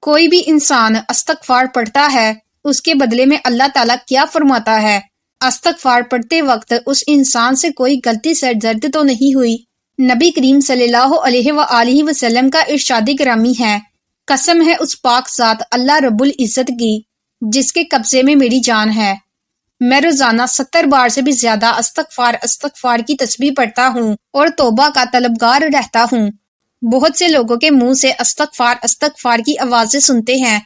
کوئی بھی انسان استغفار پڑھتا ہے، اس کے بدلے میں اللہ تعالیٰ کیا فرماتا ہے؟ استغفار پڑھتے وقت اس انسان سے کوئی غلطی سرزد تو نہیں ہوئی؟ نبی کریم صلی اللہ علیہ وآلہ وسلم کا ارشاد گرامی ہے، قسم ہے اس پاک ذات اللہ رب العزت کی جس کے قبضے میں میری جان ہے، میں روزانہ 70 بار سے بھی زیادہ استغفار کی تسبیح پڑھتا ہوں اور توبہ کا طلبگار رہتا ہوں۔ بہت سے لوگوں کے منہ سے استغفار کی آوازیں سنتے ہیں۔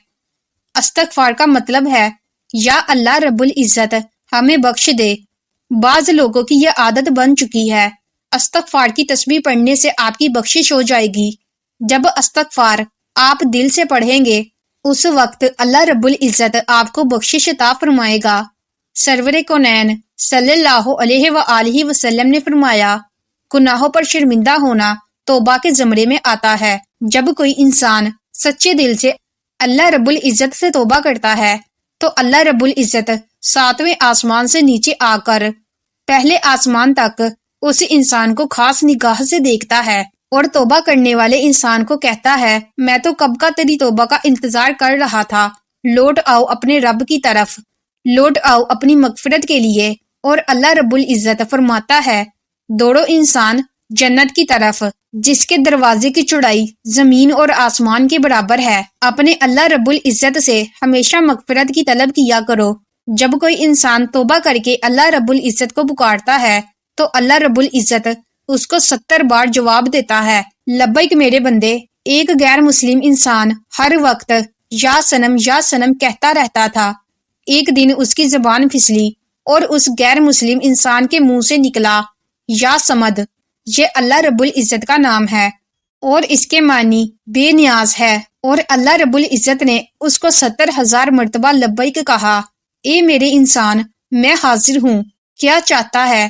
استغفار کا مطلب ہے یا اللہ رب العزت ہمیں بخش دے۔ بعض لوگوں کی یہ عادت بن چکی ہے، استغفار کی تسبیح پڑھنے سے آپ کی بخشش ہو جائے گی۔ جب استغفار آپ دل سے پڑھیں گے اس وقت اللہ رب العزت آپ کو بخشش عطا فرمائے گا۔ سرور کونین صلی اللہ علیہ وآلہ وسلم نے فرمایا، گناہوں پر شرمندہ ہونا توبہ کے زمرے میں آتا ہے۔ جب کوئی انسان سچے دل سے اللہ رب العزت سے توبہ کرتا ہے تو اللہ رب العزت 7ویں آسمان سے نیچے آ کر پہلے آسمان تک اس انسان کو خاص نگاہ سے دیکھتا ہے اور توبہ کرنے والے انسان کو کہتا ہے، میں تو کب کا تیری توبہ کا انتظار کر رہا تھا، لوٹ آؤ اپنے رب کی طرف، لوٹ آؤ اپنی مغفرت کے لیے۔ اور اللہ رب العزت فرماتا ہے، دوڑو انسان جنت کی طرف جس کے دروازے کی چوڑائی زمین اور آسمان کے برابر ہے۔ اپنے اللہ رب العزت سے ہمیشہ مغفرت کی طلب کیا کرو۔ جب کوئی انسان توبہ کر کے اللہ رب العزت کو پکارتا ہے تو اللہ رب العزت اس کو 70 بار جواب دیتا ہے، لبیک میرے بندے۔ ایک غیر مسلم انسان ہر وقت یا سنم کہتا رہتا تھا۔ ایک دن اس کی زبان پھسلی اور اس غیر مسلم انسان کے منہ سے نکلا، یا سمد، یہ اللہ رب العزت کا نام ہے اور اس کے معنی بے نیاز ہے۔ اور اللہ رب العزت نے اس کو 70,000 مرتبہ لبیک کہا۔ اے میرے انسان، میں حاضر ہوں، کیا چاہتا ہے؟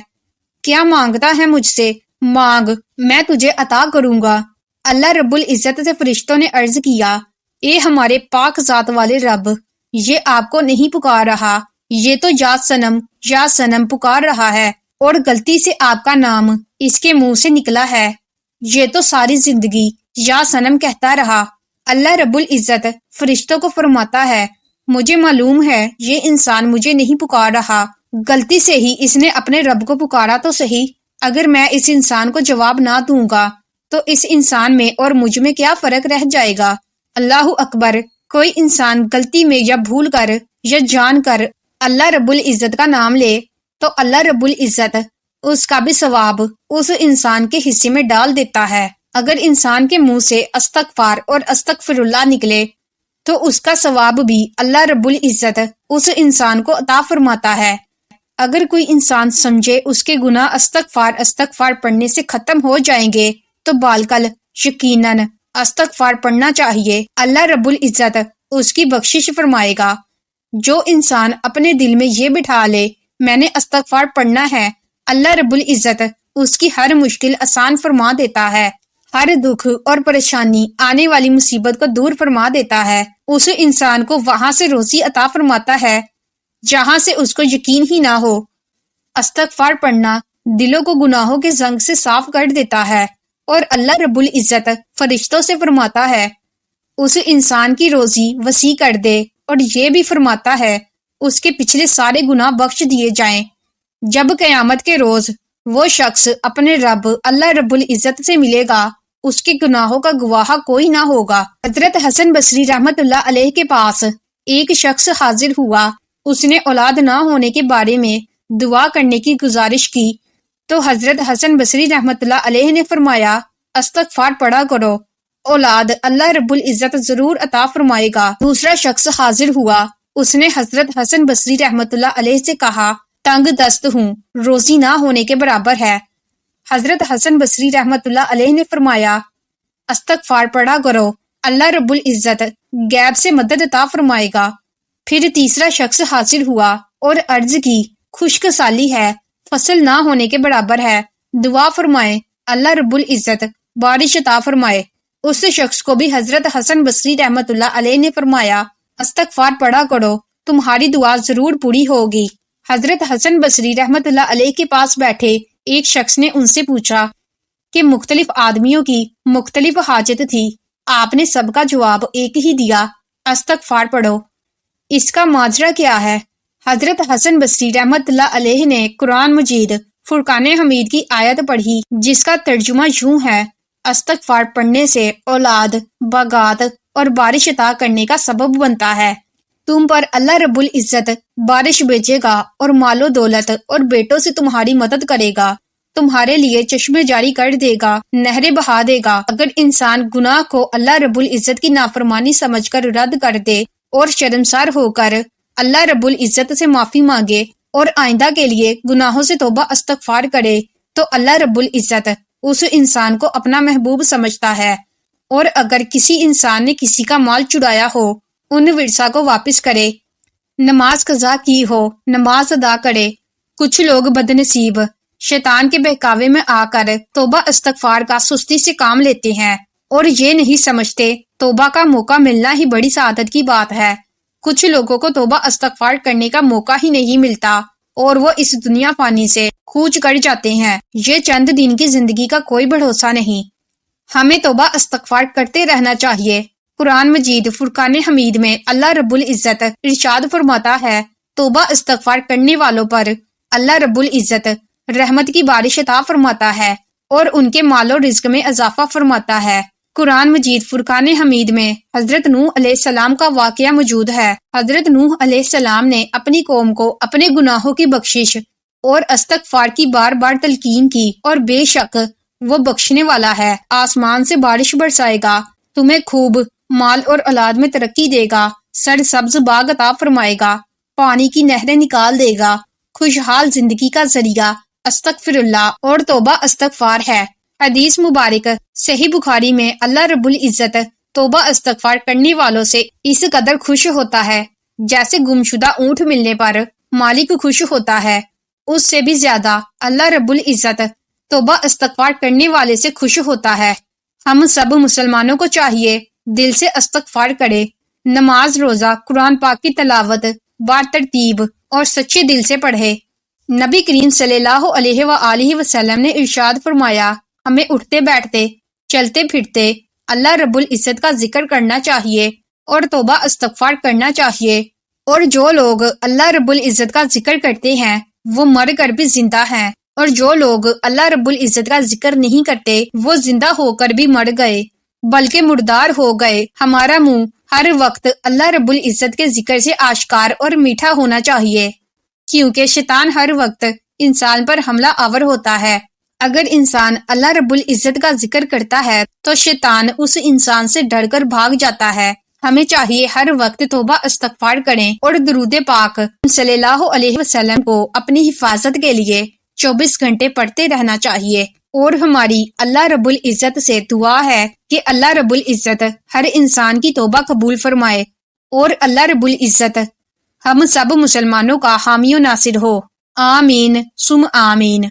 کیا مانگتا ہے مجھ سے؟ مانگ، میں تجھے عطا کروں گا۔ اللہ رب العزت سے فرشتوں نے عرض کیا، اے ہمارے پاک ذات والے رب، یہ آپ کو نہیں پکار رہا، یہ تو یا سنم پکار رہا ہے اور غلطی سے آپ کا نام اس کے منہ سے نکلا ہے۔ یہ تو ساری زندگی یا سنم کہتا رہا۔ اللہ رب العزت فرشتوں کو فرماتا ہے، مجھے معلوم ہے یہ انسان مجھے نہیں پکار رہا، غلطی سے ہی اس نے اپنے رب کو پکارا تو صحیح۔ اگر میں اس انسان کو جواب نہ دوں گا تو اس انسان میں اور مجھ میں کیا فرق رہ جائے گا؟ اللہ اکبر۔ کوئی انسان غلطی میں یا بھول کر یا جان کر اللہ رب العزت کا نام لے تو اللہ رب العزت اس کا بھی ثواب اس انسان کے حصے میں ڈال دیتا ہے۔ اگر انسان کے منہ سے استغفار اور استغفر اللہ نکلے تو اس کا ثواب بھی اللہ رب العزت اس انسان کو عطا فرماتا ہے۔ اگر کوئی انسان سمجھے اس کے گناہ استغفار پڑھنے سے ختم ہو جائیں گے تو بالکل یقیناً استغفار پڑھنا چاہیے، اللہ رب العزت اس کی بخشش فرمائے گا۔ جو انسان اپنے دل میں یہ بٹھا لے میں نے استغفار پڑھنا ہے، اللہ رب العزت اس کی ہر مشکل آسان فرما دیتا ہے، ہر دکھ اور پریشانی آنے والی مصیبت کو دور فرما دیتا ہے، اس انسان کو وہاں سے روزی عطا فرماتا ہے جہاں سے اس کو یقین ہی نہ ہو۔ استغفار پڑھنا دلوں کو گناہوں کے زنگ سے صاف کر دیتا ہے اور اللہ رب العزت فرشتوں سے فرماتا ہے اس انسان کی روزی وسیع کر دے، اور یہ بھی فرماتا ہے اس کے پچھلے سارے گناہ بخش دیے جائیں۔ جب قیامت کے روز وہ شخص اپنے رب اللہ رب العزت سے ملے گا، اس کے گناہوں کا گواہ کوئی نہ ہوگا۔ حضرت حسن بصری رحمت اللہ علیہ کے پاس ایک شخص حاضر ہوا، اس نے اولاد نہ ہونے کے بارے میں دعا کرنے کی گزارش کی تو حضرت حسن بصری رحمت اللہ علیہ نے فرمایا، استغفار پڑھا کرو، اولاد اللہ رب العزت ضرور عطا فرمائے گا۔ دوسرا شخص حاضر ہوا، اس نے حضرت حسن بصری رحمت اللہ علیہ سے کہا، تنگ دست ہوں، روزی نہ ہونے کے برابر ہے۔ حضرت حسن بصری رحمت اللہ علیہ نے فرمایا، استغفار پڑھا کرو، اللہ رب العزت غیب سے مدد عطا فرمائے گا۔ پھر تیسرا شخص حاصل ہوا اور عرض کی، خشک سالی ہے، فصل نہ ہونے کے برابر ہے، دعا فرمائے اللہ رب العزت بارش عطا فرمائے۔ اس شخص کو بھی حضرت حسن بصری رحمت اللہ علیہ نے فرمایا، استغفار پڑھا کرو، تمہاری دعا ضرور پوری ہوگی۔ حضرت حسن بصری رحمت اللہ علیہ کے پاس بیٹھے ایک شخص نے ان سے پوچھا کہ مختلف آدمیوں کی مختلف حاجت تھی، آپ نے سب کا جواب ایک ہی دیا، استغفار پڑھو۔ اس کا ماجرا کیا ہے؟ حضرت حسن بصری رحمت اللہ علیہ نے قرآن مجید فرقان حمید کی آیت پڑھی جس کا ترجمہ یوں ہے: استغفار پڑھنے سے اولاد، باغات اور بارش عطا کرنے کا سبب بنتا ہے۔ تم پر اللہ رب العزت بارش بھیجے گا اور مال و دولت اور بیٹوں سے تمہاری مدد کرے گا، تمہارے لیے چشمے جاری کر دے گا، نہریں بہا دے گا۔ اگر انسان گناہ کو اللہ رب العزت کی نافرمانی سمجھ کر رد کر دے اور شرمسار ہو کر اللہ رب العزت سے معافی مانگے اور آئندہ کے لیے گناہوں سے توبہ استغفار کرے تو اللہ رب العزت اس انسان کو اپنا محبوب سمجھتا ہے، اور اگر کسی انسان نے کسی کا مال چرایا ہو ان ورثہ کو واپس کرے، نماز قضا کی ہو نماز ادا کرے۔ کچھ لوگ بدنصیب شیطان کے بہکاوے میں آ کر توبہ استغفار کا سستی سے کام لیتے ہیں اور یہ نہیں سمجھتے توبہ کا موقع ملنا ہی بڑی سعادت کی بات ہے۔ کچھ لوگوں کو توبہ استغفار کرنے کا موقع ہی نہیں ملتا اور وہ اس دنیا فانی سے کوچ کر جاتے ہیں۔ یہ چند دن کی زندگی کا کوئی بھروسہ نہیں۔ ہمیں توبہ استغفار کرتے رہنا چاہیے۔ قرآن مجید فرقان حمید میں اللہ رب العزت ارشاد فرماتا ہے، توبہ استغفار کرنے والوں پر اللہ رب العزت رحمت کی بارش عطا فرماتا ہے اور ان کے مال و رزق میں اضافہ فرماتا ہے۔ قرآن مجید فرقان حمید میں حضرت نوح علیہ السلام کا واقعہ موجود ہے۔ حضرت نوح علیہ السلام نے اپنی قوم کو اپنے گناہوں کی بخشش اور استغفار کی بار بار تلقین کی، اور بے شک وہ بخشنے والا ہے، آسمان سے بارش برسائے گا، تمہیں خوب مال اور اولاد میں ترقی دے گا، سرسبز باغ عطا فرمائے گا، پانی کی نہریں نکال دے گا۔ خوشحال زندگی کا ذریعہ استغفر اللہ اور توبہ استغفار ہے۔ حدیث مبارک صحیح بخاری میں اللہ رب العزت توبہ استغفار کرنے والوں سے اس قدر خوش ہوتا ہے جیسے گمشدہ اونٹ ملنے پر مالک خوش ہوتا ہے، اس سے بھی زیادہ اللہ رب العزت توبہ استغفار کرنے والے سے خوش ہوتا ہے۔ ہم سب مسلمانوں کو چاہیے دل سے استغفار کرے، نماز روزہ قرآن پاک کی تلاوت بار ترتیب اور سچے دل سے پڑھے۔ نبی کریم صلی اللہ علیہ وآلہ وسلم نے ارشاد فرمایا، ہمیں اٹھتے بیٹھتے چلتے پھرتے اللہ رب العزت کا ذکر کرنا چاہیے اور توبہ استغفار کرنا چاہیے، اور جو لوگ اللہ رب العزت کا ذکر کرتے ہیں وہ مر کر بھی زندہ ہیں، اور جو لوگ اللہ رب العزت کا ذکر نہیں کرتے وہ زندہ ہو کر بھی مر گئے بلکہ مردار ہو گئے۔ ہمارا منہ ہر وقت اللہ رب العزت کے ذکر سے آشکار اور میٹھا ہونا چاہیے، کیونکہ شیطان ہر وقت انسان پر حملہ آور ہوتا ہے۔ اگر انسان اللہ رب العزت کا ذکر کرتا ہے تو شیطان اس انسان سے ڈر کر بھاگ جاتا ہے۔ ہمیں چاہیے ہر وقت توبہ استغفار کریں اور درود پاک صلی اللہ علیہ وسلم کو اپنی حفاظت کے لیے 24 گھنٹے پڑھتے رہنا چاہیے۔ اور ہماری اللہ رب العزت سے دعا ہے کہ اللہ رب العزت ہر انسان کی توبہ قبول فرمائے، اور اللہ رب العزت ہم سب مسلمانوں کا حامی و ناصر ہو۔ آمین ثم آمین۔